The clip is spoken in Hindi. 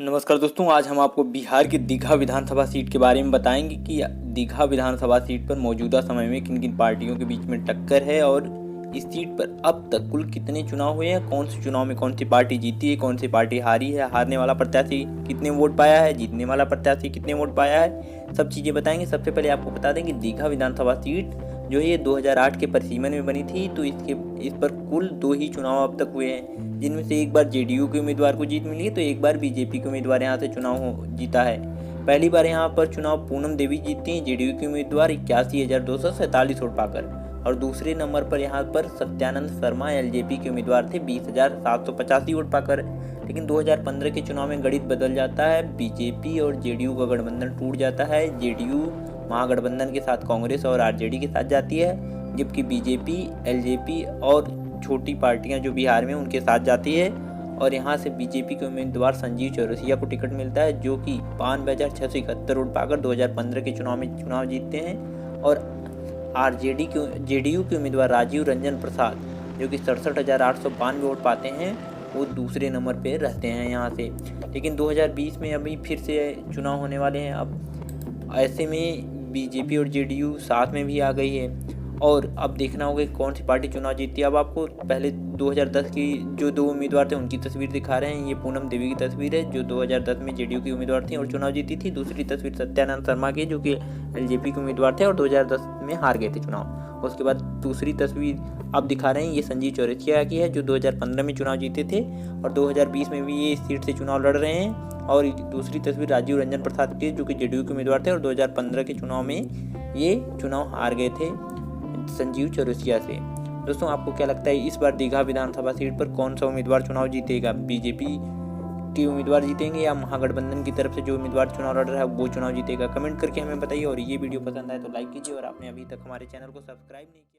नमस्कार दोस्तों, आज हम आपको बिहार की दीघा विधानसभा सीट के बारे में बताएंगे कि दीघा विधानसभा सीट पर मौजूदा समय में किन किन पार्टियों के बीच में टक्कर है और इस सीट पर अब तक कुल कितने चुनाव हुए हैं, कौन से चुनाव में कौन सी पार्टी जीती है, कौन सी पार्टी हारी है, हारने वाला प्रत्याशी कितने वोट पाया है, जीतने वाला प्रत्याशी कितने वोट पाया है, सब चीज़ें बताएंगे। सबसे पहले आपको बता दें कि दीघा विधानसभा सीट जो है ये 2008 के परिसीमन में बनी थी, तो इस पर कुल 2 ही चुनाव अब तक हुए हैं, जिनमें से एक बार जेडीयू के उम्मीदवार को जीत मिली है तो एक बार बीजेपी के उम्मीदवार यहाँ से चुनाव जीता है। पहली बार यहाँ पर चुनाव पूनम देवी जीतती हैं, जेडीयू के उम्मीदवार 81,247 वोट पाकर, और दूसरे नंबर पर यहाँ पर सत्यानंद शर्मा एलजेपी के उम्मीदवार थे 20,785 वोट पाकर। लेकिन 2015 के चुनाव में गणित बदल जाता है, बीजेपी और जेडीयू का गठबंधन टूट जाता है। जेडीयू महागठबंधन के साथ कांग्रेस और आरजेडी के साथ जाती है, जबकि बीजेपी, एलजेपी और छोटी पार्टियां जो बिहार में उनके साथ जाती है। और यहाँ से बीजेपी के उम्मीदवार संजीव चौरसिया को टिकट मिलता है, जो कि 92,671 वोट पाकर 2015 के चुनाव में चुनाव जीतते हैं। और जेडीयू के उम्मीदवार राजीव रंजन प्रसाद, जो कि 67,892 वोट पाते हैं, वो दूसरे नंबर पे रहते हैं यहाँ से। लेकिन 2020 में अभी फिर से चुनाव होने वाले हैं। अब ऐसे में बीजेपी और जेडीयू साथ में भी आ गई है, और अब देखना होगा कौन सी पार्टी चुनाव जीतती है। अब आपको पहले 2010 की जो 2 उम्मीदवार थे उनकी तस्वीर दिखा रहे हैं। ये पूनम देवी की तस्वीर है, जो 2010 में जेडीयू की उम्मीदवार थी और चुनाव जीती थी। दूसरी तस्वीर सत्यानंद शर्मा की, जो कि एलजेपी के उम्मीदवार थे और 2010 में हार गए थे चुनाव। उसके बाद दूसरी तस्वीर अब दिखा रहे हैं, ये संजीव चौरसिया की है, जो 2015 में चुनाव जीते थे और 2020 में भी ये इस सीट से चुनाव लड़ रहे हैं। और दूसरी तस्वीर राजीव रंजन प्रसाद की, जो कि जेडीयू के उम्मीदवार थे और 2015 के चुनाव में ये चुनाव हार गए थे संजीव चौरसिया से। दोस्तों, आपको क्या लगता है इस बार दीघा विधानसभा सीट पर कौन सा उम्मीदवार चुनाव जीतेगा? बीजेपी के उम्मीदवार जीतेंगे या महागठबंधन की तरफ से जो उम्मीदवार चुनाव लड़ रहा है वो चुनाव जीतेगा? कमेंट करके हमें बताइए। और ये वीडियो पसंद आए तो लाइक कीजिए, और आपने अभी तक हमारे चैनल को सब्सक्राइब नहीं किया।